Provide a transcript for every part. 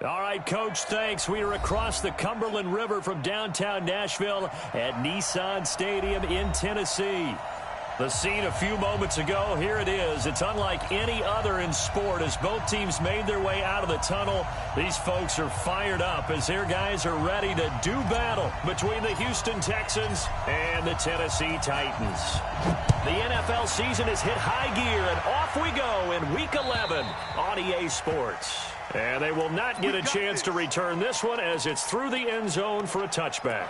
All right, Coach, thanks. We are across the Cumberland River from downtown Nashville at Nissan Stadium in Tennessee. The scene a few moments ago, here it is. It's unlike any other in sport as both teams made their way out of the tunnel. These folks are fired up as their guys are ready to do battle between the Houston Texans and the Tennessee Titans. The NFL season has hit high gear, and off we go in Week 11 on EA Sports. And they will not get a chance to return this one as it's through the end zone for a touchback.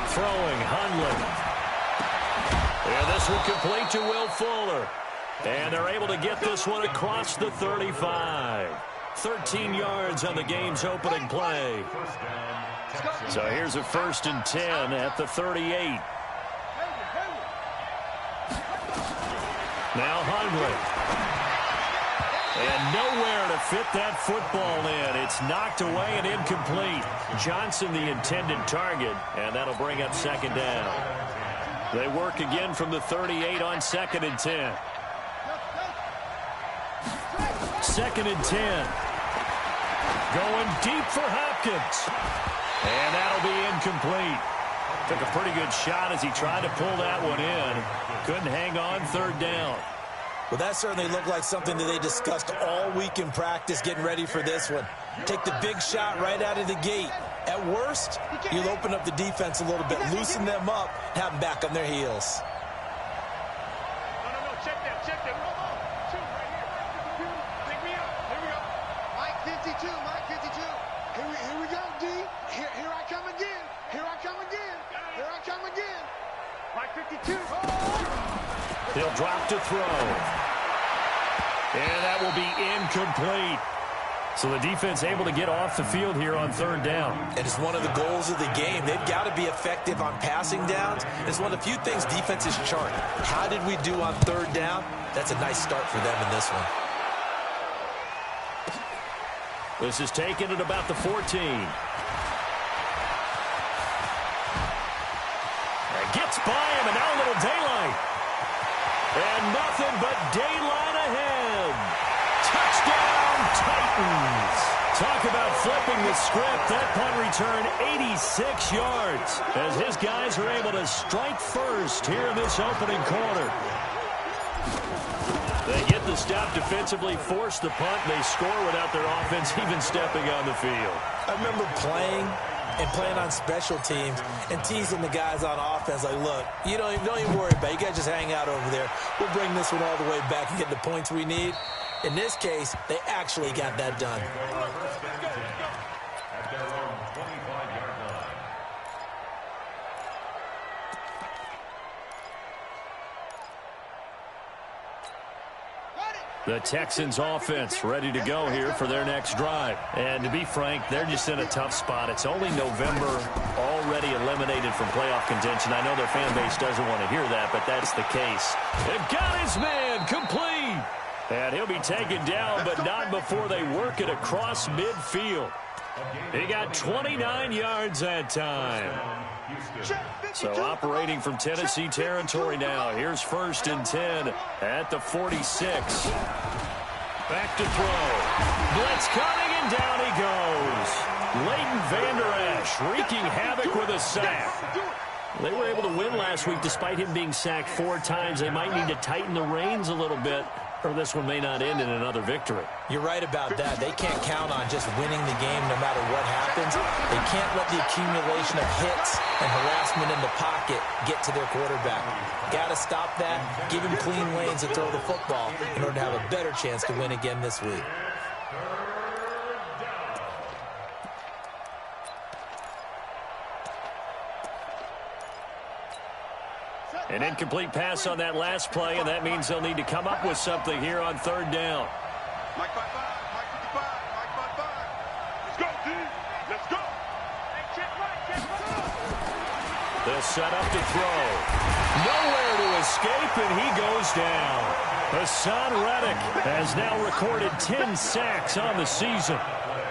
Throwing, Hundley. And this will complete to Will Fuller. And they're able to get this one across the 35. 13 yards on the game's opening play. So here's a 1st and 10 at the 38. Now Hundley. And nowhere to fit that football in. It's knocked away and incomplete. Johnson the intended target, and that'll bring up 2nd down. They work again from the 38 on 2nd and 10. 2nd and 10. Going deep for Hopkins. And that'll be incomplete. Took a pretty good shot as he tried to pull that one in. Couldn't hang on 3rd down. Well, that certainly looked like something that they discussed all week in practice getting ready for this one. Take the big shot right out of the gate. At worst, you'll open up the defense a little bit, loosen them up, have them back on their heels. No, check that. Two right here. Pick me up. Here we go. Mike 52. Here we go, D. Here I come again. Here I come again. Mike 52. He'll drop to throw. And that will be incomplete. So the defense able to get off the field here on 3rd down. And it's one of the goals of the game. They've got to be effective on passing downs. It's one of the few things defenses chart. How did we do on 3rd down? That's a nice start for them in this one. This is taken at about the 14. And gets by him, and now a little daylight. And nothing but daylight ahead. Touchdown, Titans. Talk about flipping the script. That punt return 86 yards as his guys are able to strike first here in this opening quarter. They get the stop defensively, force the punt, and they score without their offense even stepping on the field. I remember playing on special teams and teasing the guys on offense like, look, you don't even worry about it. You guys just hang out over there. We'll bring this one all the way back and get the points we need. In this case, they actually got that done. The Texans offense ready to go here for their next drive. And to be frank, they're just in a tough spot. It's only November, already eliminated from playoff contention. I know their fan base doesn't want to hear that, but that's the case. They've got his man complete. And he'll be taken down, but not before they work it across midfield. He got 29 yards that time. So operating from Tennessee territory now. Here's 1st and 10 at the 46. Back to throw. Blitz coming, and down he goes. Leighton Vander Esch wreaking havoc with a sack. They were able to win last week despite him being sacked 4 times. They might need to tighten the reins a little bit, or this one may not end in another victory. You're right about that. They can't count on just winning the game no matter what happens. They can't let the accumulation of hits and harassment in the pocket get to their quarterback. Got to stop that, give him clean lanes to throw the football in order to have a better chance to win again this week. An incomplete pass on that last play, and that means they'll need to come up with something here on 3rd down. Mike 55, Mike 55, Mike 55. Let's go, D. Let's go. Hey, check right. They'll set up to throw. Nowhere to escape, and he goes down. Hassan Reddick has now recorded 10 sacks on the season.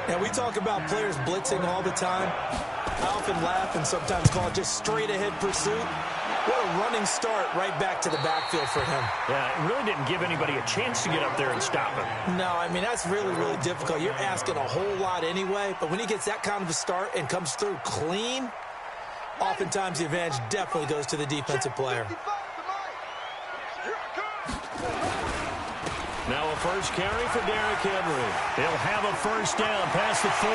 Now, we talk about players blitzing all the time. I often laugh and sometimes call it just straight-ahead pursuit. What a running start right back to the backfield for him. Yeah, it really didn't give anybody a chance to get up there and stop him. No, I mean, that's really, really difficult. You're asking a whole lot anyway, but when he gets that kind of a start and comes through clean, oftentimes the advantage definitely goes to the defensive player. Now a first carry for Derrick Henry. He'll have a first down past the 40.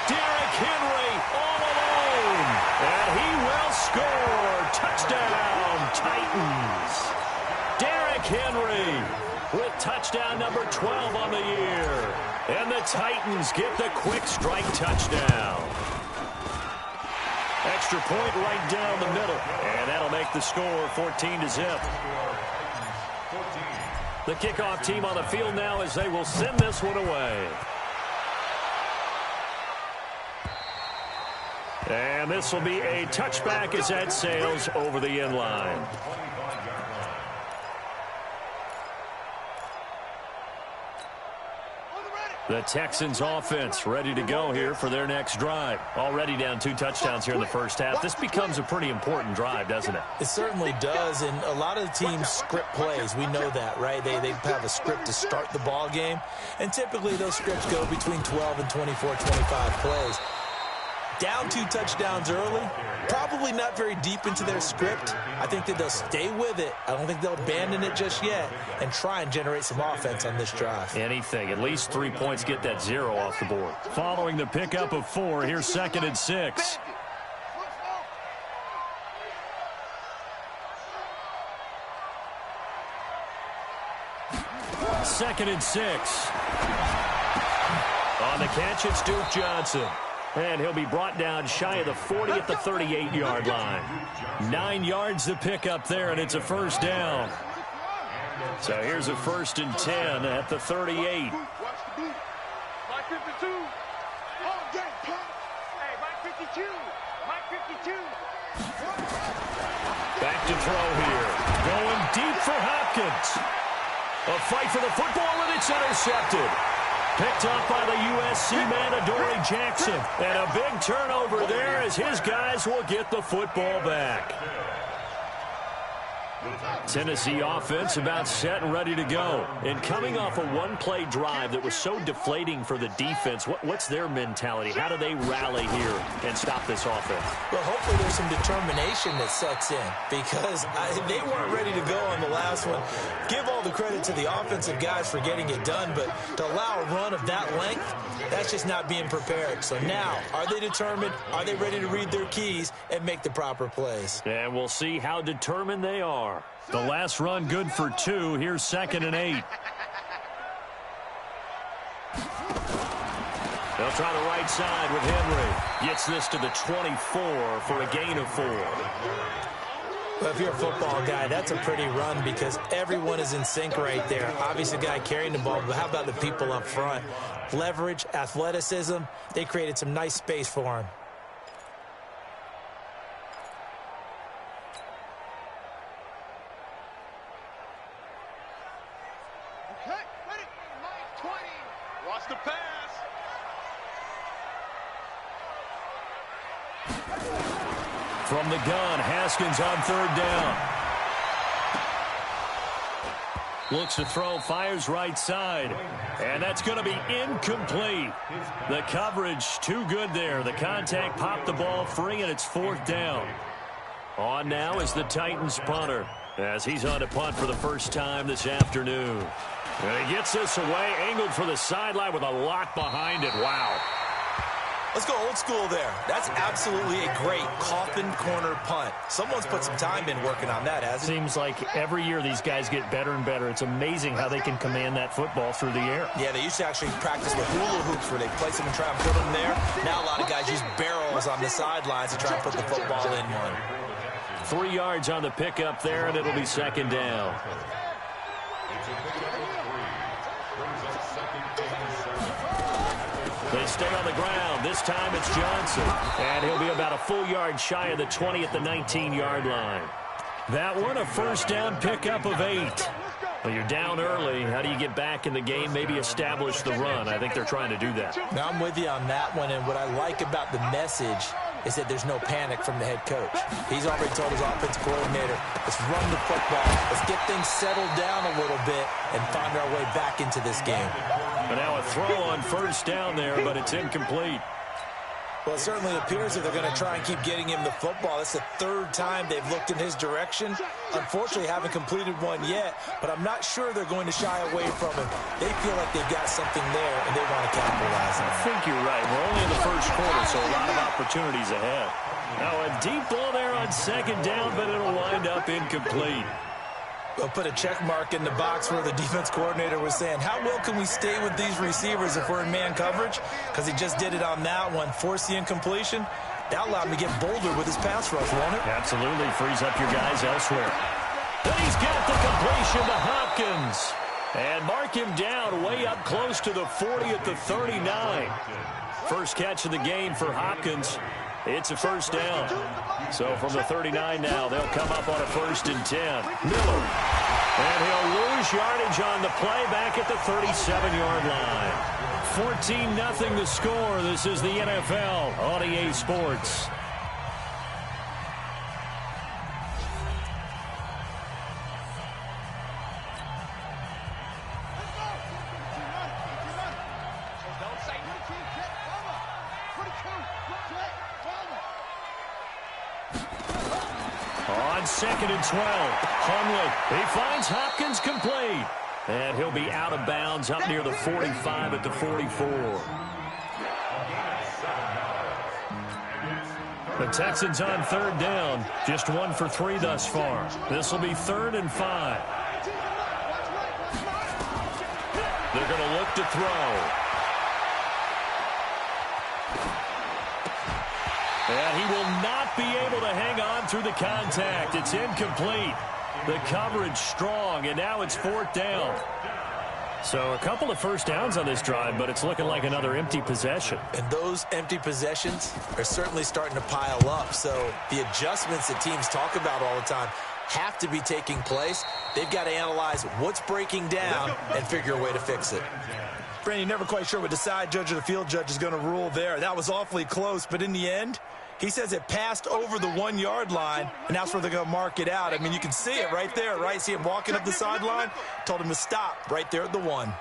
Derrick Henry all alone. And he will score. Touchdown, Titans. Derrick Henry with touchdown number 12 on the year. And the Titans get the quick strike touchdown. Extra point right down the middle. And that'll make the score 14-0. The kickoff team on the field now as they will send this one away. And this will be a touchback as that sails over the end line. The Texans offense ready to go here for their next drive. Already down 2 touchdowns here in the first half. This becomes a pretty important drive, doesn't it? It certainly does, and a lot of the teams script plays. We know that, right? They have a script to start the ball game, and typically those scripts go between 12 and 24, 25 plays. Down 2 touchdowns early, probably not very deep into their script. I think that they'll stay with it. I don't think they'll abandon it just yet and try and generate some offense on this drive. Anything. At least 3 points, get that 0 off the board. Following the pickup of 4, here's 2nd and 6. Second and 6. On the catch, it's Duke Johnson. And he'll be brought down shy of the 40 at the 38-yard line. 9 yards to pick up there, and it's a first down. So here's a 1st and 10 at the 38. Back to throw here. Going deep for Hopkins. A fight for the football, and it's intercepted. Picked up by the USC man, Adoree Jackson. And a big turnover there as his guys will get the football back. Tennessee offense about set and ready to go. And coming off a one-play drive that was so deflating for the defense, what's their mentality? How do they rally here and stop this offense? Well, hopefully there's some determination that sets in because they weren't ready to go on the last one. Give all the credit to the offensive guys for getting it done, but to allow a run of that length, that's just not being prepared. So now, are they determined? Are they ready to read their keys and make the proper plays? And we'll see how determined they are. The last run good for 2. Here's 2nd and 8. They'll try the right side with Henry. Gets this to the 24 for a gain of 4. Well, if you're a football guy, that's a pretty run because everyone is in sync right there. Obviously, the guy carrying the ball, but how about the people up front? Leverage, athleticism, they created some nice space for him. From the gun, Haskins on 3rd down. Looks to throw, fires right side. And that's going to be incomplete. The coverage too good there. The contact popped the ball free, and it's 4th down. On now is the Titans punter as he's on to punt for the first time this afternoon. And he gets this away, angled for the sideline with a lot behind it. Wow. Let's go old school there. That's absolutely a great coffin corner punt. Someone's put some time in working on that, hasn't it? Seems like every year these guys get better and better. It's amazing how they can command that football through the air. Yeah, they used to actually practice with hula hoops where they place them and try and put them there. Now a lot of guys use barrels on the sidelines to try and put the football in one. 3 yards on the pickup there, and it'll be 2nd down. They stay on the ground. This time it's Johnson. And he'll be about a full yard shy of the 20 at the 19-yard line. That one, a first down pickup of 8. Well, you're down early. How do you get back in the game, maybe establish the run? I think they're trying to do that. Now, I'm with you on that one, and what I like about the message is that there's no panic from the head coach. He's already told his offensive coordinator, let's run the football, let's get things settled down a little bit and find our way back into this game. But now a throw on first down there, but it's incomplete. Well, it certainly appears that they're going to try and keep getting him the football. That's the third time they've looked in his direction. Unfortunately, haven't completed one yet, but I'm not sure they're going to shy away from him. They feel like they've got something there, and they want to capitalize on it. I think you're right. We're only in the first quarter, so a lot of opportunities ahead. Now a deep ball there on second down, but it'll wind up incomplete. We'll put a check mark in the box where the defense coordinator was saying, how well can we stay with these receivers if we're in man coverage? Because he just did it on that one, force the incompletion. That allowed him to get bolder with his pass rush, won't it? Absolutely, frees up your guys elsewhere. Then he's got the completion to Hopkins. And mark him down way up close to the 40 at the 39. First catch of the game for Hopkins. It's a first down. So from the 39 now, they'll come up on a 1st and 10. Miller. And he'll lose yardage on the play back at the 37-yard line. 14-0 the score. This is the NFL on EA Sports. On 2nd and 12, Hundley, he finds Hopkins complete. And he'll be out of bounds up near the 45 at the 44. The Texans on 3rd down, just 1 for 3 thus far. This will be 3rd and 5. They're going to look to throw. And he will not be able to hang on through the contact. It's incomplete. The coverage strong, and now it's 4th down. So a couple of first downs on this drive, but it's looking like another empty possession. And those empty possessions are certainly starting to pile up. So the adjustments that teams talk about all the time have to be taking place. They've got to analyze what's breaking down and figure a way to fix it. Brandon, you're never quite sure what the side judge or the field judge is going to rule there. That was awfully close, but in the end, he says it passed over the 1-yard line, and that's where they're going to mark it out. I mean, you can see it right there, right? See him walking up the sideline? Told him to stop right there at the 1.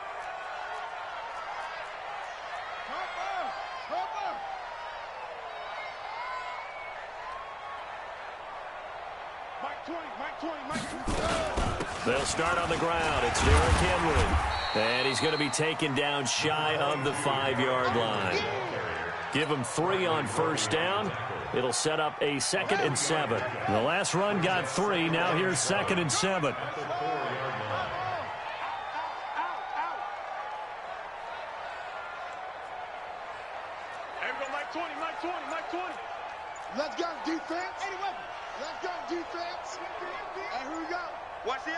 They'll start on the ground. It's Derrick Henry. And he's going to be taken down shy of the 5-yard line. Give him 3 on first down. It'll set up a 2nd and 7. The last run got 3. Now here's 2nd and 7. Let's go, defense. Let's go, defense. And here we go. Watch the edge.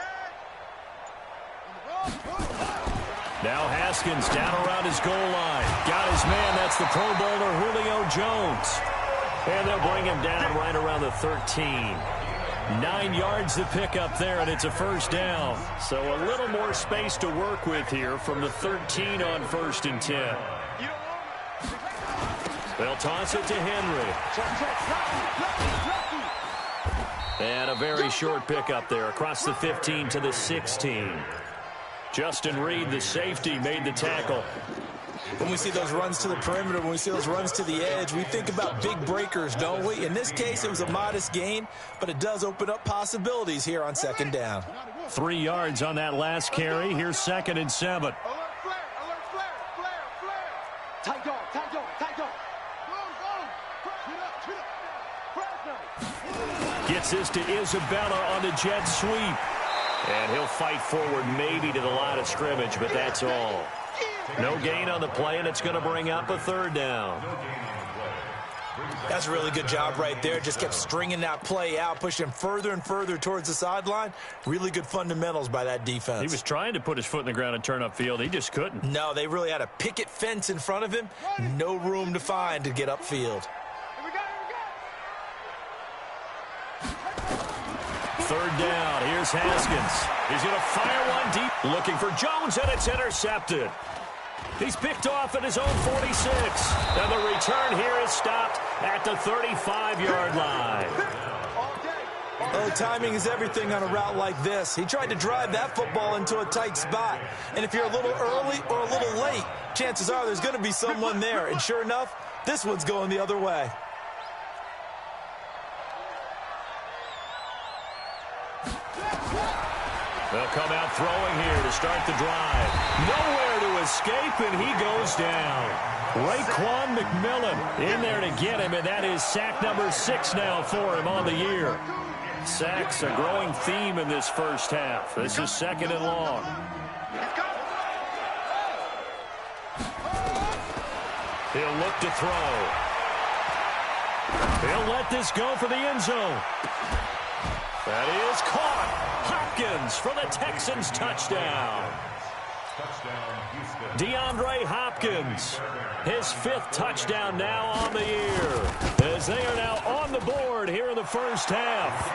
Now Haskins down around his goal line. Got his man. That's the Pro Bowler Julio Jones. And they'll bring him down right around the 13. 9 yards to pick up there, and it's a first down. So a little more space to work with here from the 13 on 1st and 10. They'll toss it to Henry. And a very short pickup there across the 15 to the 16. Justin Reed, the safety, made the tackle. When we see those runs to the perimeter, when we see those runs to the edge, we think about big breakers, don't we? In this case, it was a modest gain, but it does open up possibilities here on 2nd down. 3 yards on that last carry. Here's 2nd and 7. Gets this to Isabella on the jet sweep. And he'll fight forward maybe to the line of scrimmage, but that's all. No gain on the play, and it's going to bring up a 3rd down. That's a really good job right there. Just kept stringing that play out, pushing further and further towards the sideline. Really good fundamentals by that defense. He was trying to put his foot in the ground and turn upfield. He just couldn't. No, they really had a picket fence in front of him. No room to find to get upfield. Third down. Here's Haskins. He's going to fire one deep. Looking for Jones, and it's intercepted. He's picked off at his own 46. And the return here is stopped at the 35-yard line. Oh, timing is everything on a route like this. He tried to drive that football into a tight spot. And if you're a little early or a little late, chances are there's going to be someone there. And sure enough, this one's going the other way. They'll come out throwing here to start the drive. Nowhere to escape, and he goes down. Raekwon McMillan in there to get him, and that is sack number 6 now for him on the year. Sacks, a growing theme in this first half. This is 2nd and long. He'll look to throw. He'll let this go for the end zone. That is caught. Hopkins for the Texans touchdown. DeAndre Hopkins, his 5th touchdown now on the year, as they are now on the board here in the first half.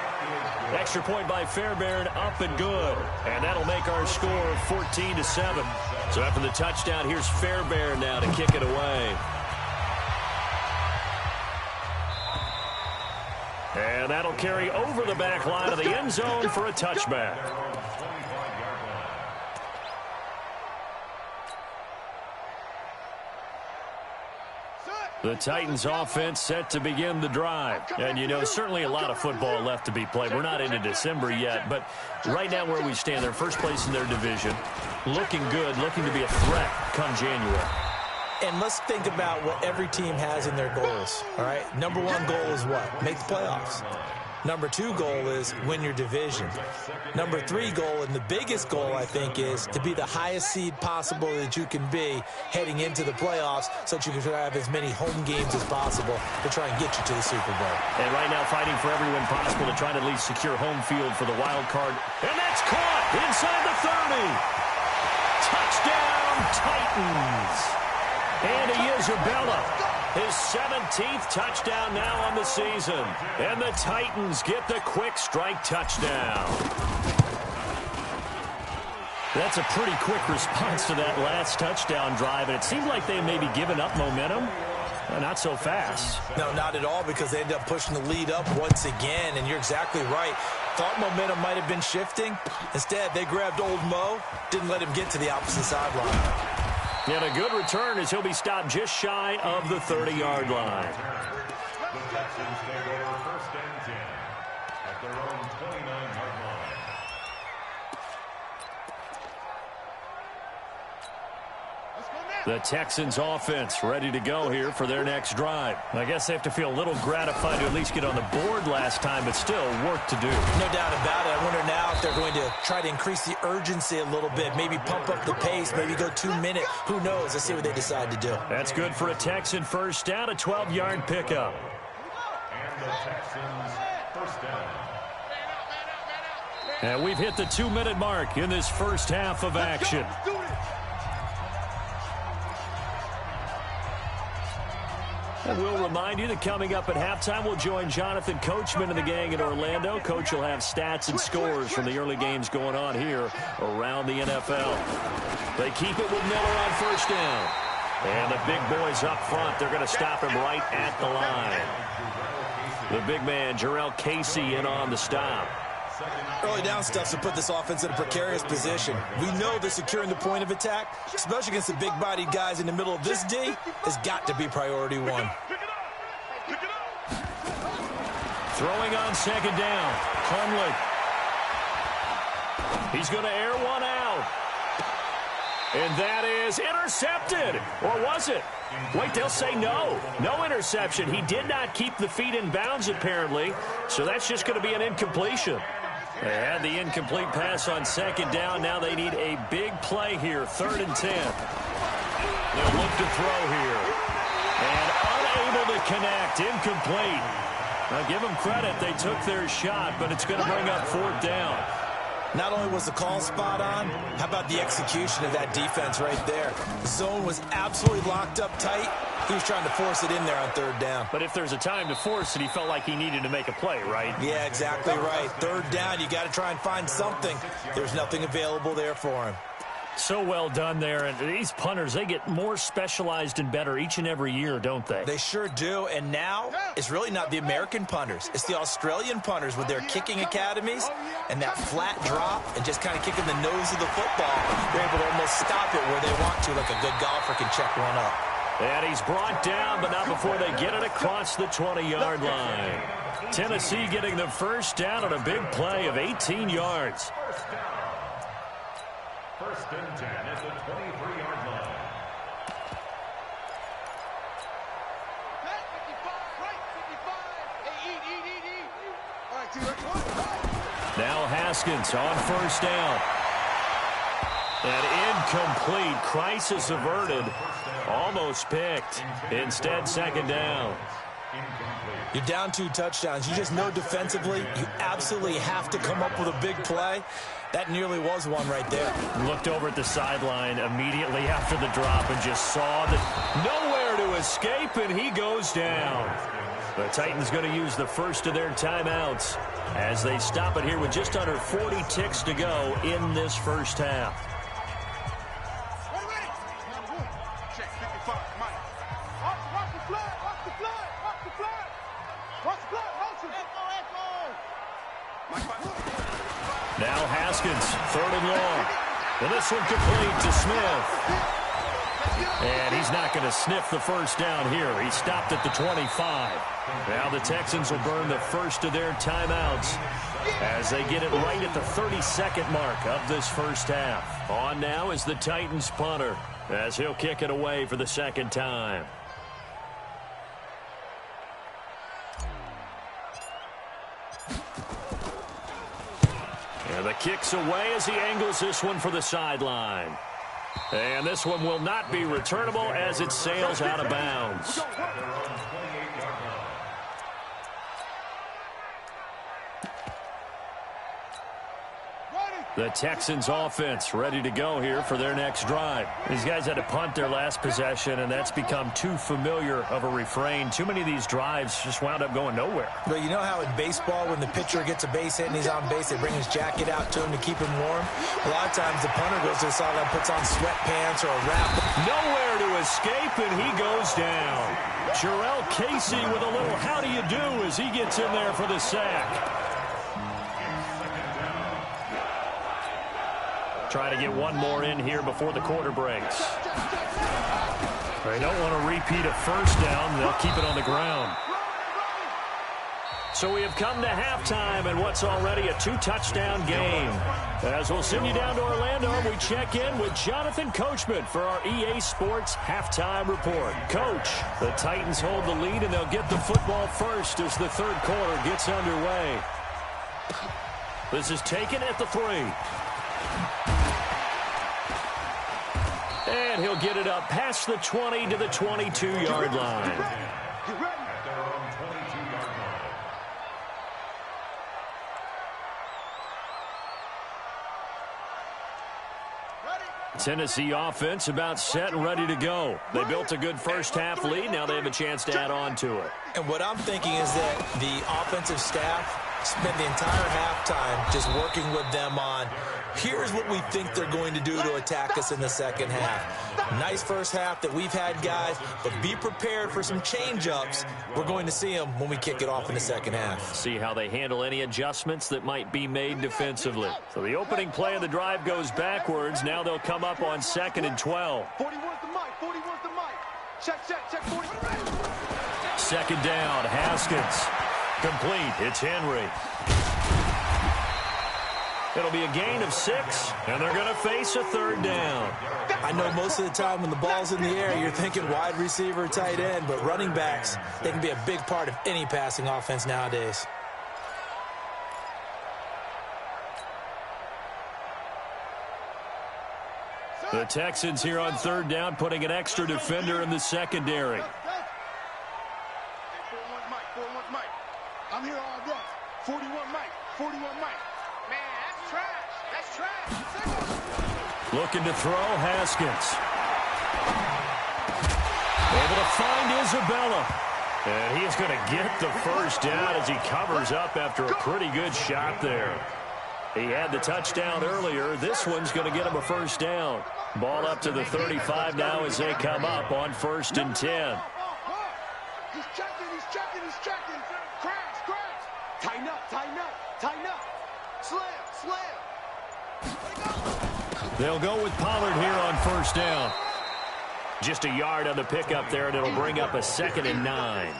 Extra point by Fairbairn, up and good, and that'll make our score 14-7. So after the touchdown, here's Fairbairn now to kick it away. And that'll carry over the back line of the end zone for a touchback. The Titans offense set to begin the drive. And, you know, certainly a lot of football left to be played. We're not into December yet, but right now where we stand, they're first place in their division. Looking good, looking to be a threat come January. And let's think about what every team has in their goals, all right? Number 1 goal is what? Make the playoffs. Number 2 goal is win your division. Number 3 goal, and the biggest goal, I think, is to be the highest seed possible that you can be heading into the playoffs so that you can have as many home games as possible to try and get you to the Super Bowl. And right now fighting for every win possible to try to at least secure home field for the wild card. And that's caught inside the 30. Touchdown, Titans. Andy Isabella, his 17th touchdown now on the season. And the Titans get the quick strike touchdown. That's a pretty quick response to that last touchdown drive. And it seemed like they may be giving up momentum. Not so fast. No, not at all, because they ended up pushing the lead up once again. And you're exactly right. Thought momentum might have been shifting. Instead, they grabbed old Mo, didn't let him get to the opposite sideline. And a good return as he'll be stopped just shy of the 30-yard line. The Texans take over 1st and 10 at their own 29-yard line. The Texans offense ready to go here for their next drive. I guess they have to feel a little gratified to at least get on the board last time, but still work to do. No doubt about it. I wonder now if they're going to try to increase the urgency a little bit, maybe pump up the pace, maybe go 2 minutes. Who knows? Let's see what they decide to do. That's good for a Texan first down, a 12-yard pickup. And the Texans first down. And we've hit the 2-minute mark in this first half of action. And we'll remind you that coming up at halftime, we'll join Jonathan Coachman and the gang in Orlando. Coach will have stats and scores from the early games going on here around the NFL. They keep it with Miller on first down. And the big boys up front, they're going to stop him right at the line. The big man, Jarrell Casey, in on the stop. Early down stuff to put this offense in a precarious position. We know that securing the point of attack, especially against the big-bodied guys in the middle of this D, has got to be priority 1. Throwing on 2nd down. Hundley. He's going to air one out. And that is intercepted. Or was it? Wait, they'll say no. No interception. He did not keep the feet in bounds, apparently. So that's just going to be an incompletion. They had the incomplete pass on 2nd down. Now they need a big play here, 3rd and 10. They'll look to throw here. And unable to connect, incomplete. Now give them credit, they took their shot, but it's going to bring up 4th down. Not only was the call spot on, how about the execution of that defense right there? The zone was absolutely locked up tight. He was trying to force it in there on third down. But if there's a time to force it, he felt like he needed to make a play, right? Yeah, exactly right. Third down, you got to try and find something. There's nothing available there for him. So well done there. And these punters, they get more specialized and better each and every year, don't they? They sure do. And now it's really not the American punters. It's the Australian punters with their kicking academies and that flat drop and just kind of kicking the nose of the football. They're able to almost stop it where they want to, like a good golfer can check one up. And he's brought down, but not before they get it across the 20-yard line. Tennessee getting the first down on a big play of 18 yards. First and 10 at the 23-yard line. Now Haskins on first down. And incomplete. Crisis averted. Almost picked. Instead, second down. You're down 2 touchdowns. You just know defensively you absolutely have to come up with a big play. That nearly was one right there. Looked over at the sideline immediately after the drop and just saw that nowhere to escape, and he goes down. The Titans going to use the first of their timeouts as they stop it here with just under 40 ticks to go in this first half. Now Haskins, third and long. And this one complete to Smith. And he's not going to sniff the first down here. He stopped at the 25. Now the Texans will burn the first of their timeouts as they get it right at the 32nd mark of this first half. On now is the Titans punter as he'll kick it away for the second time. And the kick's away as he angles this one for the sideline. And this one will not be returnable as it sails out of bounds. The Texans offense ready to go here for their next drive. These guys had to punt their last possession, and that's become too familiar of a refrain. Too many of these drives just wound up going nowhere. But you know how in baseball, when the pitcher gets a base hit and he's on base, they bring his jacket out to him to keep him warm? A lot of times the punter goes to the sideline, puts on sweatpants or a wrap. Nowhere to escape, and he goes down. Jarrell Casey with a little how do you do as he gets in there for the sack. Trying to get one more in here before the quarter breaks. They don't want to repeat a first down. They'll keep it on the ground. So we have come to halftime in what's already a 2-touchdown game. As we'll send you down to Orlando, we check in with Jonathan Coachman for our EA Sports Halftime Report. Coach, the Titans hold the lead, and they'll get the football first as the third quarter gets underway. This is taken at the 3. And he'll get it up past the 20 to the 22-yard line. At their own 22-yard line. Tennessee offense about set and ready to go. They built a good first-half lead. Now they have a chance to add on to it. And what I'm thinking is that the offensive staff spent the entire halftime just working with them on, here's what we think they're going to do to attack us in the second half. Nice first half that we've had, guys, but be prepared for some change-ups. We're going to see them when we kick it off in the second half. See how they handle any adjustments that might be made defensively. So the opening play of the drive goes backwards. Now they'll come up on 2nd and 12. 41's the mic. 41's the mic. Check, 40. Second down, Haskins. Complete. It's Henry. It'll be a gain of 6, and they're going to face a third down. I know most of the time when the ball's in the air, you're thinking wide receiver, tight end, but running backs, they can be a big part of any passing offense nowadays. The Texans here on third down, putting an extra defender in the secondary. 41's Mike. I'm here all day. 41 Mike. 41 Mike. Man, that's trash. That's trash. Looking to throw, Haskins. Able to find Isabella. And he's going to get the first down as he covers up after a pretty good shot there. He had the touchdown earlier. This one's going to get him a first down. Ball up to the 35 now as they come up on 1st and 10. He's checking, he's checking, he's checking. Crash, crash. Tighten up, tighten up, tighten up. Slam, slam. They'll go with Pollard here on 1st down. Just a yard on the pickup there, and it'll bring up a 2nd and 9.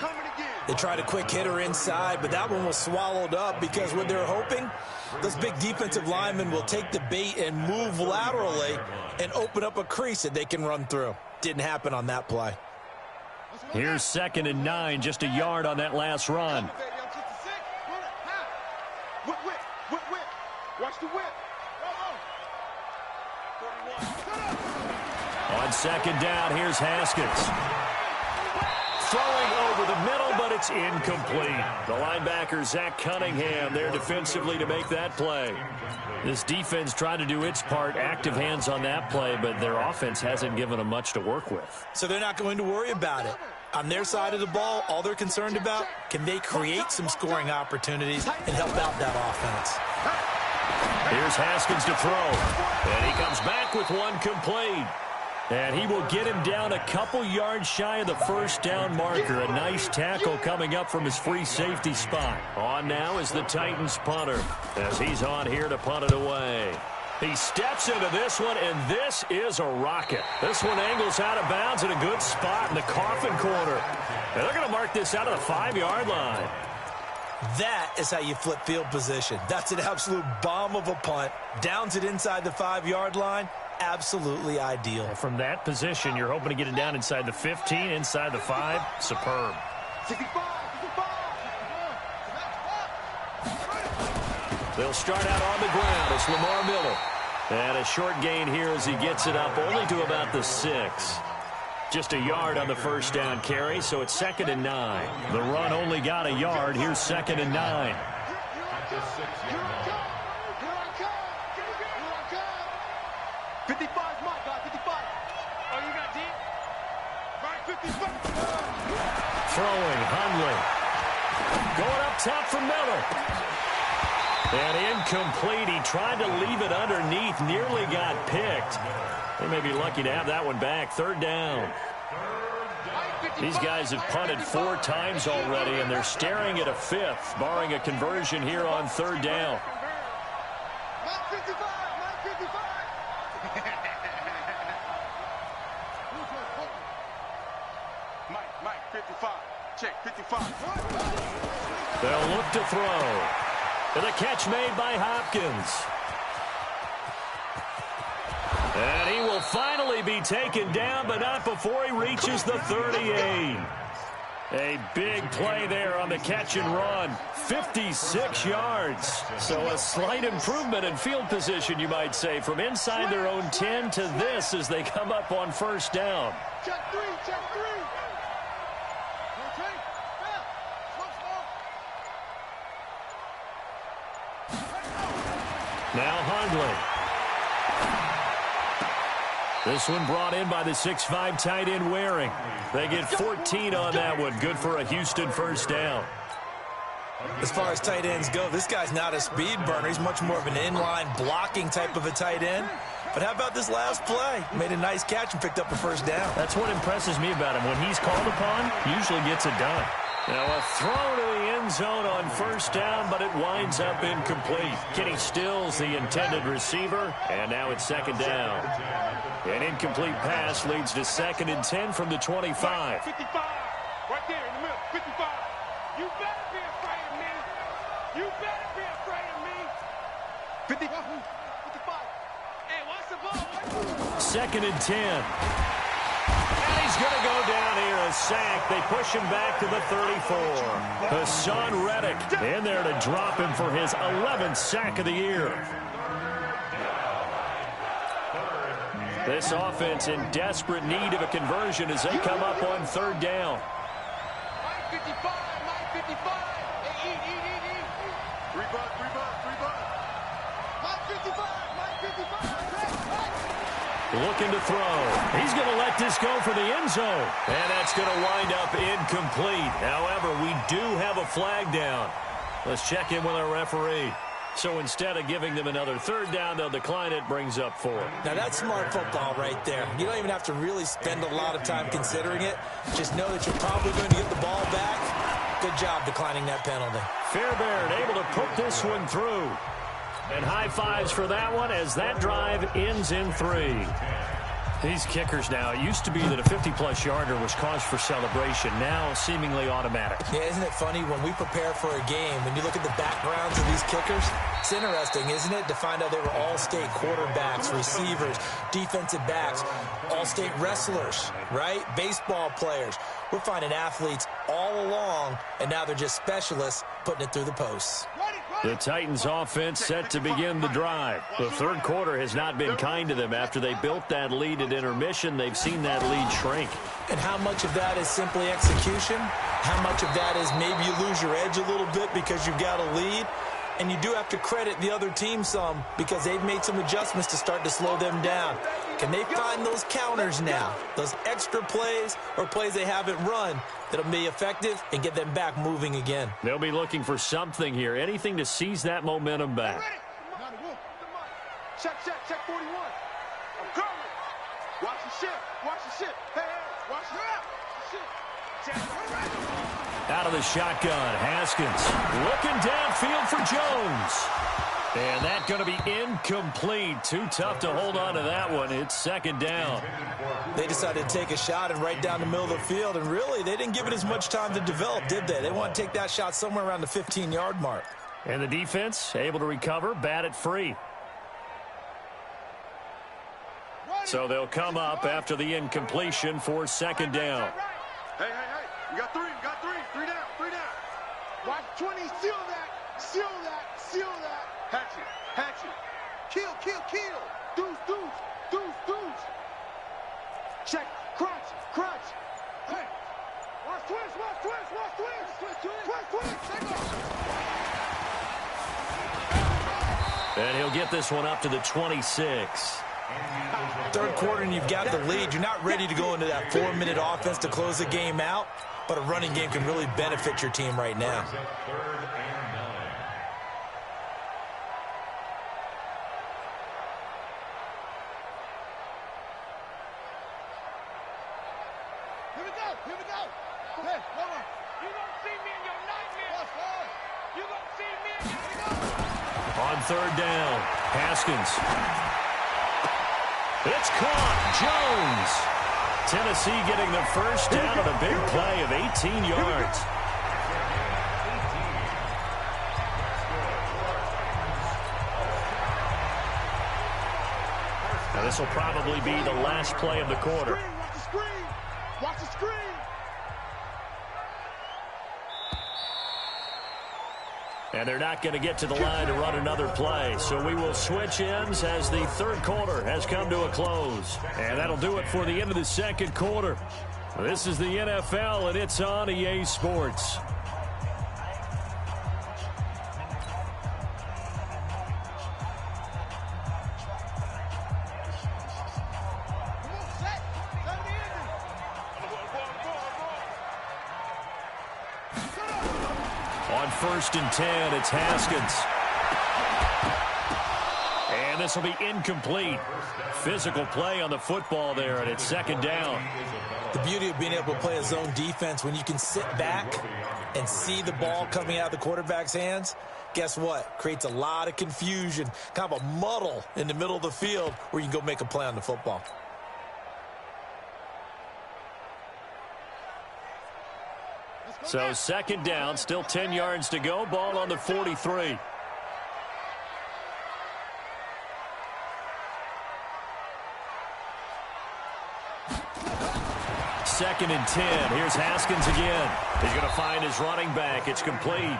They tried a quick hitter inside, but that one was swallowed up because what they're hoping, those big defensive linemen will take the bait and move laterally and open up a crease that they can run through. Didn't happen on that play. Here's 2nd and 9, just a yard on that last run. Whip, whip, whip, whip. Watch the whip. On 2nd down, here's Haskins. Throwing over the middle, but it's incomplete. The linebacker, Zach Cunningham, there defensively to make that play. This defense tried to do its part, active hands on that play, but their offense hasn't given them much to work with. So they're not going to worry about it. On their side of the ball, all they're concerned about, can they create some scoring opportunities and help out that offense? Here's Haskins to throw, and he comes back with one complete. And he will get him down a couple yards shy of the first down marker. A nice tackle coming up from his free safety spot. On now is the Titans punter as he's on here to punt it away. He steps into this one, and this is a rocket. This one angles out of bounds in a good spot in the coffin corner. And they're going to mark this out of the 5-yard line. That is how you flip field position. That's an absolute bomb of a punt. Downs it inside the 5-yard line. Absolutely ideal. From that position, you're hoping to get it down inside the 15, inside the 5. Superb. 65, 65. They'll start out on the ground. It's Lamar Miller. And a short gain here as he gets it up only to about the 6. Just a yard on the first down carry, so it's 2nd and 9. The run only got a yard. Here's 2nd and 9. Here I come. 55 is my guy, 55. Oh, you got deep? Right, 55. Throwing, Hundley. Going up top for Miller. And incomplete. He tried to leave it underneath, nearly got picked. They may be lucky to have that one back. 3rd down. These guys have punted 4 times already, and they're staring at a 5th, barring a conversion here on 3rd down. Mike 55, Mike 55. Mike 55. Check 55. They'll look to throw. And the catch made by Hopkins. And he will finally be taken down, but not before he reaches the 38. A big play there on the catch and run. 56 yards. So a slight improvement in field position, you might say, from inside their own 10 to this as they come up on 1st down. Check 3, check 3. Now Hundley. This one brought in by the 6'5" tight end Waring. They get 14 on that one. Good for a Houston first down. As far as tight ends go, this guy's not a speed burner. He's much more of an inline blocking type of a tight end. But how about this last play? Made a nice catch and picked up a first down. That's what impresses me about him. When he's called upon, usually gets it done. Now a throw to the end zone on 1st down, but it winds up incomplete. Kenny Stills, the intended receiver, and now it's 2nd down. An incomplete pass leads to 2nd and 10 from the 25. 55, right there in the middle, 55. You better be afraid of me. You better be afraid of me. 55. Hey, watch the ball. 2nd and 10. And he's going to go down here, a sack. They push him back to the 34. Hassan Reddick in there to drop him for his 11th sack of the year. This offense in desperate need of a conversion as they come up on 3rd down. Mike 55, Mike 55. Hey, eat. 3 bucks. Mike 55. looking to throw. He's going to let this go for the end zone. And that's going to wind up incomplete. However, we do have a flag down. Let's check in with our referee. So instead of giving them another third down, they'll decline it, brings up 4. Now, that's smart football right there. You don't even have to really spend a lot of time considering it. Just know that you're probably going to get the ball back. Good job declining that penalty. Fairbairn able to put this one through. And high fives for that one as that drive ends in 3. These kickers now, it used to be that a 50-plus yarder was cause for celebration. Now seemingly automatic. Yeah, isn't it funny when we prepare for a game, when you look at the backgrounds of these kickers, it's interesting, isn't it, to find out they were all-state quarterbacks, receivers, defensive backs, all-state wrestlers, right? Baseball players. We're finding athletes all along, and now they're just specialists putting it through the posts. The Titans offense set to begin the drive. The third quarter has not been kind to them. After they built that lead at intermission, they've seen that lead shrink. And how much of that is simply execution? How much of that is maybe you lose your edge a little bit because you've got a lead? And you do have to credit the other team some because they've made some adjustments to start to slow them down. Can they find those counters now, those extra plays or plays they haven't run that'll be effective and get them back moving again? They'll be looking for something here, anything to seize that momentum back. Check 41. I'm coming. Watch the shit. Hey, watch the shit. Out of the shotgun, Haskins looking downfield for Jones. And that's going to be incomplete. Too tough to hold on to that one. It's second down. They decided to take a shot and right down the middle of the field, and really, they didn't give it as much time to develop, did they? They want to take that shot somewhere around the 15-yard mark. And the defense able to recover, bat it free. So they'll come up after the incompletion for second down. Hey. You got 3. Three down. Watch 20. Seal that. Hatchet. Kill. Deuce. Check. Crunch. Hey. Watch twist. Take off. And he'll get this one up to the 26. Third quarter and you've got the lead. You're not ready to go into that 4-minute offense to close the game out, but a running game can really benefit your team right now. Here we go. Hey, hold on. You don't see me in your nightmare. You don't see me in your... On third down, Haskins. It's caught. Jones. Tennessee getting the first down on a big play of 18 yards. Now this will probably be the last play of the quarter. Watch the screen. And they're not going to get to the line to run another play. So we will switch ends as the third quarter has come to a close. And that'll do it for the end of the second quarter. This is the NFL, and it's on EA Sports. On 1st and 10, it's Haskins. And this will be incomplete. Physical play on the football there, and it's second down. The beauty of being able to play a zone defense when you can sit back and see the ball coming out of the quarterback's hands, guess what? Creates a lot of confusion, kind of a muddle in the middle of the field where you can go make a play on the football. So second down, still 10 yards to go. Ball on the 43. Second and 10. Here's Haskins again. He's going to find his running back. It's complete.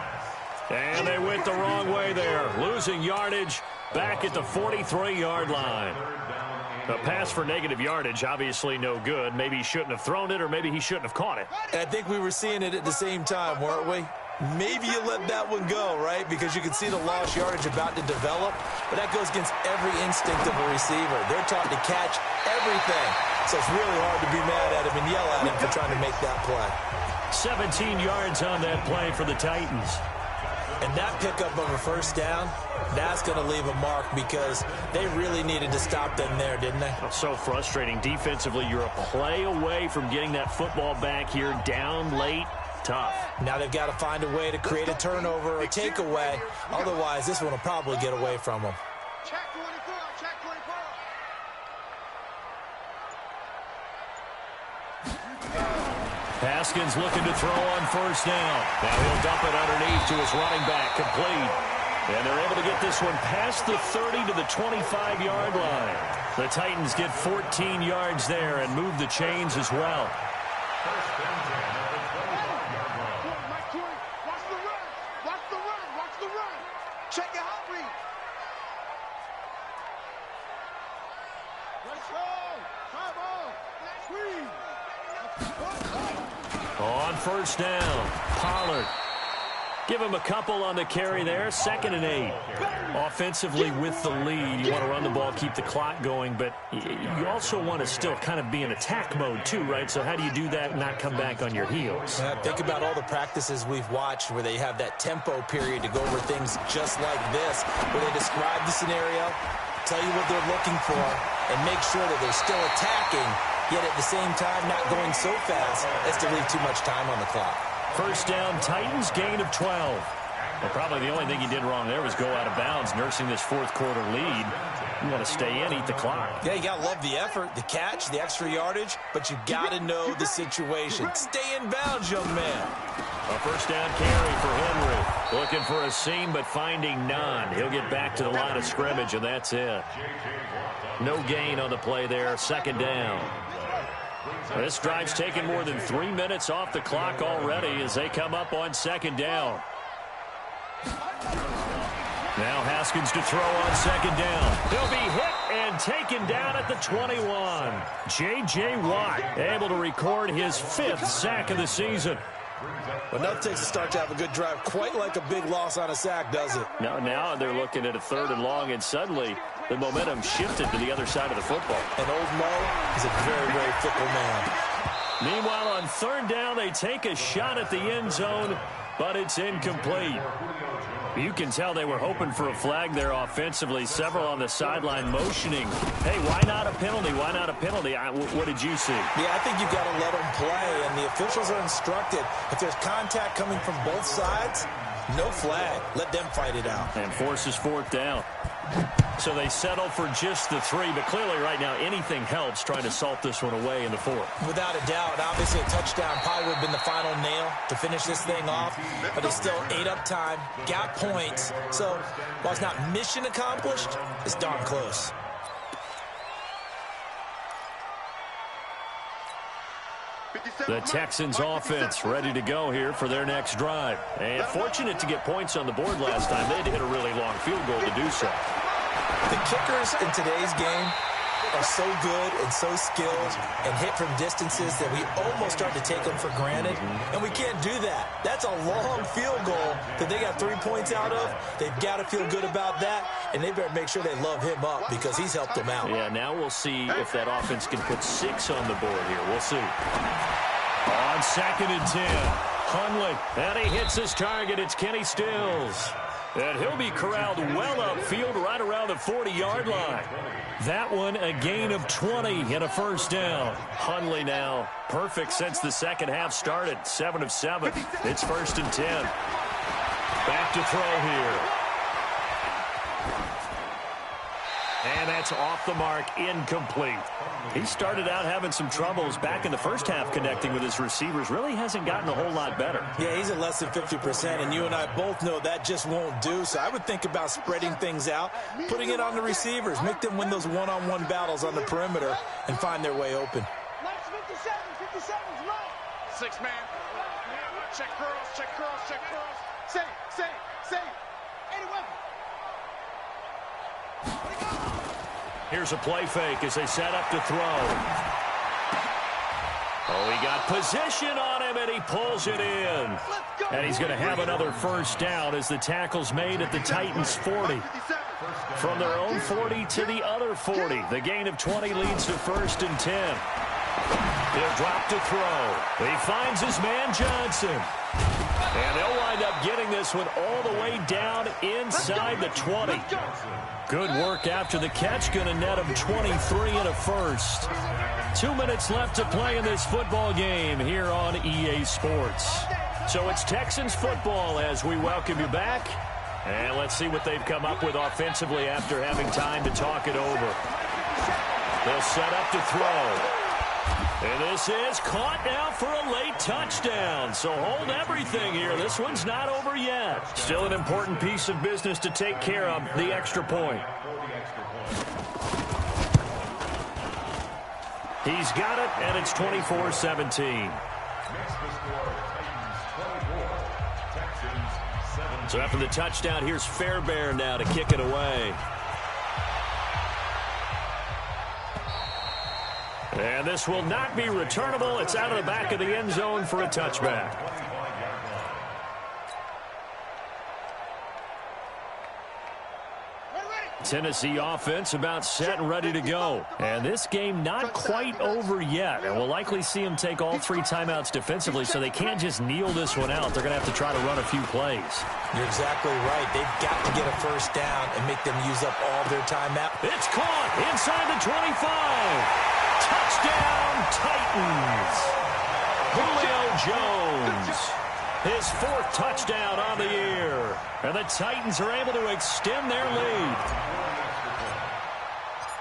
And they went the wrong way there. Losing yardage back at the 43-yard line. A pass for negative yardage, obviously no good. Maybe he shouldn't have thrown it, or maybe he shouldn't have caught it. And I think we were seeing it at the same time, weren't we? Maybe you let that one go, right? Because you can see the lost yardage about to develop, but that goes against every instinct of a receiver. They're taught to catch everything, so it's really hard to be mad at him and yell at him for trying to make that play. 17 yards on that play for the Titans. And that pickup of a first down, that's going to leave a mark because they really needed to stop them there, didn't they? So frustrating. Defensively, you're a play away from getting that football back here, down late. Tough. Now they've got to find a way to create a turnover or takeaway. Otherwise, this one will probably get away from them. Check 24, check 24. Haskins looking to throw on first down. Now he'll dump it underneath to his running back, complete. And they're able to get this one past the 30 to the 25-yard line. The Titans get 14 yards there and move the chains as well. Check your hot read. Let's go. High ball. On first down, Pollard. Give him a couple on the carry there. 2nd and 8. Offensively with the lead, you want to run the ball, keep the clock going, but you also want to still kind of be in attack mode too, right? So how do you do that and not come back on your heels? Think about all the practices we've watched where they have that tempo period to go over things just like this, where they describe the scenario, tell you what they're looking for, and make sure that they're still attacking, yet at the same time not going so fast as to leave too much time on the clock. First down, Titans, gain of 12. Well, probably the only thing he did wrong there was go out of bounds, nursing this fourth-quarter lead. You want to stay in, eat the clock. Yeah, you got to love the effort, the catch, the extra yardage, but you got to know the situation. Stay in bounds, young man. A first down carry for Henry. Looking for a seam, but finding none. He'll get back to the line of scrimmage, and that's it. No gain on the play there, 2nd down. This drive's taken more than 3 minutes off the clock already as they come up on 2nd down. Now Haskins to throw on 2nd down. He'll be hit and taken down at the 21. J.J. Watt able to record his 5th sack of the season. Well, nothing takes a start to have a good drive quite like a big loss on a sack, does it? Now they're looking at a 3rd and long, and suddenly the momentum shifted to the other side of the football. And old Mo is a very, very fickle man. Meanwhile, on 3rd down, they take a shot at the end zone, but it's incomplete. You can tell they were hoping for a flag there offensively. Several on the sideline motioning. Hey, why not a penalty? Why not a penalty? What did you see? Yeah, I think you've got to let them play, and the officials are instructed. If there's contact coming from both sides, no flag. Let them fight it out. And forces 4th down. So they settle for just the 3, but clearly right now anything helps trying to salt this one away in the 4th. Without a doubt, obviously a touchdown probably would have been the final nail to finish this thing off, but it's still ate up time, got points, so while it's not mission accomplished, it's darn close. The Texans offense ready to go here for their next drive. And fortunate to get points on the board last time. They had to hit a really long field goal to do so. The kickers in today's game are so good and so skilled and hit from distances that we almost start to take them for granted, and we can't do that. That's a long field goal that they got 3 points out of. They've got to feel good about that, and they better make sure they love him up because he's helped them out. Yeah, now we'll see if that offense can put 6 on the board here. We'll see. On 2nd and 10, Hundley, and he hits his target. It's Kenny Stills. And he'll be corralled well upfield right around the 40-yard line. That one a gain of 20 and a first down. Hundley now perfect since the second half started. 7 of 7. It's 1st and 10. Back to throw here. And that's off the mark, incomplete. He started out having some troubles back in the first half connecting with his receivers. Really hasn't gotten a whole lot better. Yeah, he's at less than 50%, and you and I both know that just won't do. So I would think about spreading things out, putting it on the receivers, make them win those one-on-one battles on the perimeter and find their way open. 57's right. 6 man. Check curls, check curls, check curls. Say. Here's a play fake as they set up to throw. Oh, he got position on him, and he pulls it in. And he's going to have another first down as the tackle's made at the Titans' 40. From their own 40 to the other 40. The gain of 20 leads to 1st and 10. He'll drop to throw. He finds his man Johnson. And they'll wind up getting this one all the way down inside the 20. Good work after the catch. Going to net him 23 and a first. 2 minutes left to play in this football game here on EA Sports. So it's Texans football as we welcome you back. And let's see what they've come up with offensively after having time to talk it over. They'll set up to throw. And this is caught now for a late touchdown. So hold everything here. This one's not over yet. Still an important piece of business to take care of, the extra point. He's got it, and it's 24-17. So after the touchdown, here's Fairbairn now to kick it away. And this will not be returnable. It's out of the back of the end zone for a touchback. Tennessee offense about set and ready to go. And this game not quite over yet. And we'll likely see them take all 3 timeouts defensively, so they can't just kneel this one out. They're going to have to try to run a few plays. You're exactly right. They've got to get a first down and make them use up all their timeout. It's caught inside the 25. Touchdown, Titans. Julio Jones. His 4th touchdown on the year. And the Titans are able to extend their lead.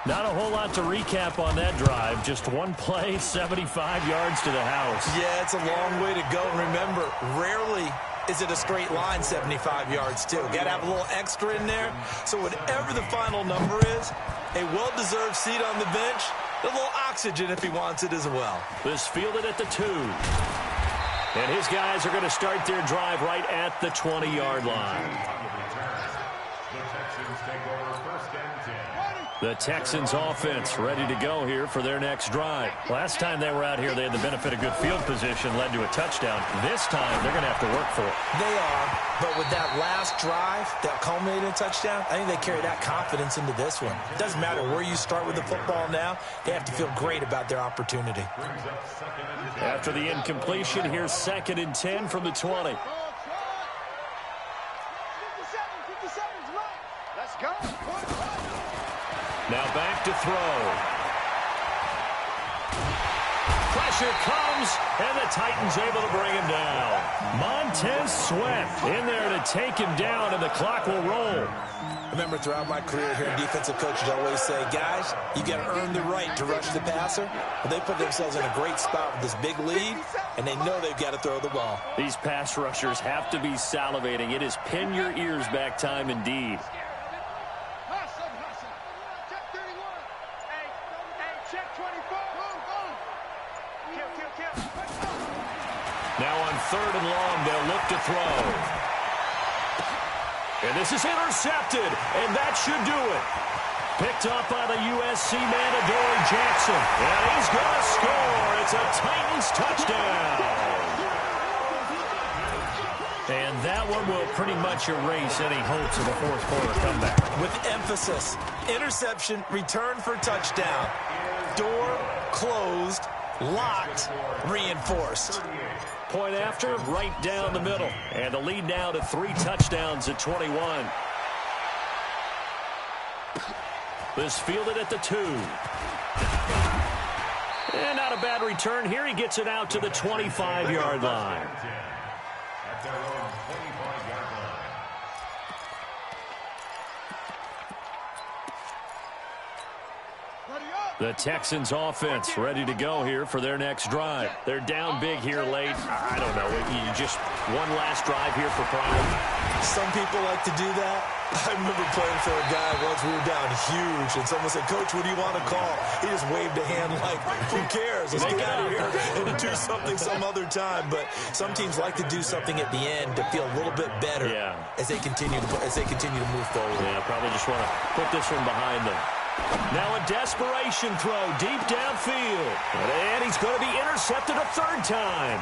Not a whole lot to recap on that drive. Just one play, 75 yards to the house. Yeah, it's a long way to go. Remember, rarely is it a straight line 75 yards, too. Got to have a little extra in there. So whatever the final number is, a well-deserved seat on the bench, a little oxygen if he wants it as well. This fielded at the 2. And his guys are going to start their drive right at the 20-yard line. The Texans offense ready to go here for their next drive. Last time they were out here, they had the benefit of good field position, led to a touchdown. This time, they're going to have to work for it. They are, but with that last drive that culminated in a touchdown, I think they carry that confidence into this one. It doesn't matter where you start with the football now. They have to feel great about their opportunity. After the incompletion, here's 2nd and 10 from the 20. 57, let's go. Now back to throw. Pressure comes, and the Titans able to bring him down. Montez Sweat in there to take him down, and the clock will roll. Remember, throughout my career here, defensive coaches always say, guys, you got to earn the right to rush the passer. Well, they put themselves in a great spot with this big lead, and they know they've got to throw the ball. These pass rushers have to be salivating. It is pin your ears back time indeed. Now on 3rd and long, they'll look to throw. And this is intercepted, and that should do it. Picked up by the USC man, Adoree Jackson. And he's going to score. It's a Titans touchdown. And that one will pretty much erase any hopes of a 4th quarter comeback. With emphasis, interception, return for touchdown. Door closed, locked, reinforced. Point after, right down the middle. And the lead now to 3 touchdowns at 21. This fielded at the 2. And not a bad return here. He gets it out to the 25-yard line. The Texans offense ready to go here for their next drive. They're down big here late. I don't know. You just one last drive here for pride. Some people like to do that. I remember playing for a guy once. We were down huge, and someone said, Coach, what do you want to call? He just waved a hand like, who cares? Let's get out of here and do something some other time. But some teams like to do something at the end to feel a little bit better as they continue to move forward. Yeah, probably just want to put this one behind them. Now a desperation throw deep downfield. And he's going to be intercepted a third time.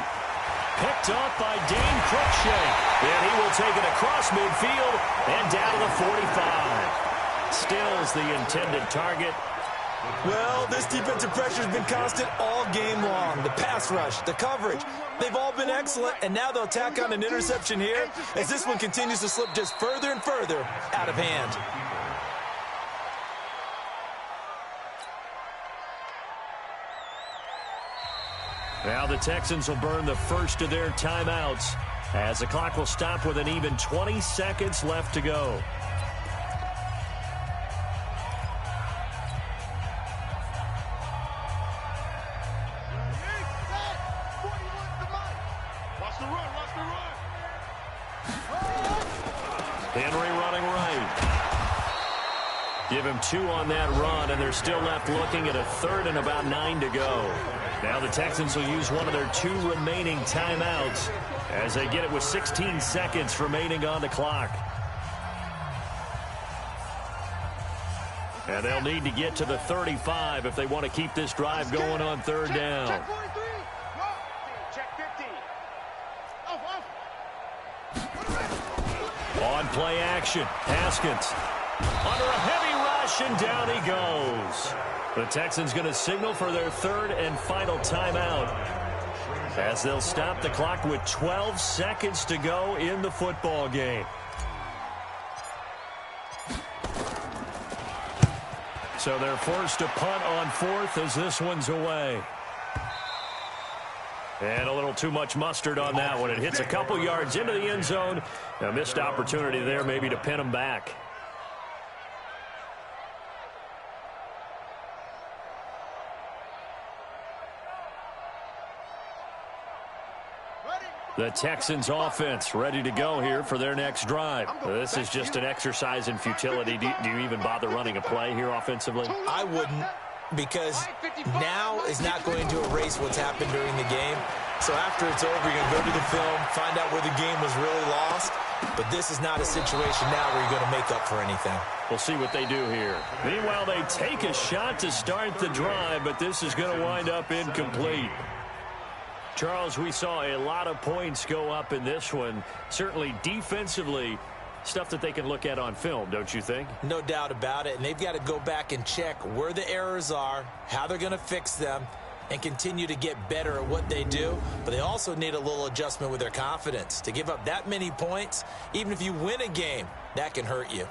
Picked off by Dane Cruikshank. And he will take it across midfield and down to the 45. Stills the intended target. Well, this defensive pressure has been constant all game long. The pass rush, the coverage, they've all been excellent, and now they'll tack on an interception here as this one continues to slip just further and further out of hand. Now the Texans will burn the first of their timeouts as the clock will stop with an even 20 seconds left to go. Henry running right. Give him 2 on that run, and they're still left looking at a third and about 9 to go. Now the Texans will use one of their 2 remaining timeouts as they get it with 16 seconds remaining on the clock. And they'll need to get to the 35 if they want to keep this drive going on third down. Check 43. Check 50. On play action, Haskins under a heavy rush, and down he goes. The Texans going to signal for their third and final timeout as they'll stop the clock with 12 seconds to go in the football game. So they're forced to punt on fourth as this one's away. And a little too much mustard on that one. It hits a couple yards into the end zone. A missed opportunity there maybe to pin them back. The Texans offense ready to go here for their next drive. This is just an exercise in futility. Do you even bother running a play here offensively? I wouldn't, because now is not going to erase what's happened during the game. So after it's over, you're going to go to the film, find out where the game was really lost. But this is not a situation now where you're going to make up for anything. We'll see what they do here. Meanwhile, they take a shot to start the drive, but this is going to wind up incomplete. Charles, we saw a lot of points go up in this one. Certainly defensively, stuff that they can look at on film, don't you think? No doubt about it. And they've got to go back and check where the errors are, how they're going to fix them, and continue to get better at what they do. But they also need a little adjustment with their confidence. To give up that many points, even if you win a game, that can hurt you.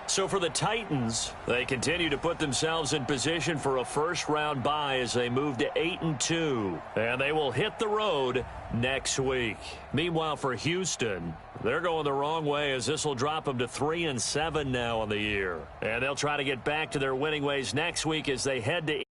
So for the Titans, they continue to put themselves in position for a first-round bye as they move to 8-2. And they will hit the road next week. Meanwhile, for Houston, they're going the wrong way as this will drop them to 3-7 now on the year. And they'll try to get back to their winning ways next week as they head to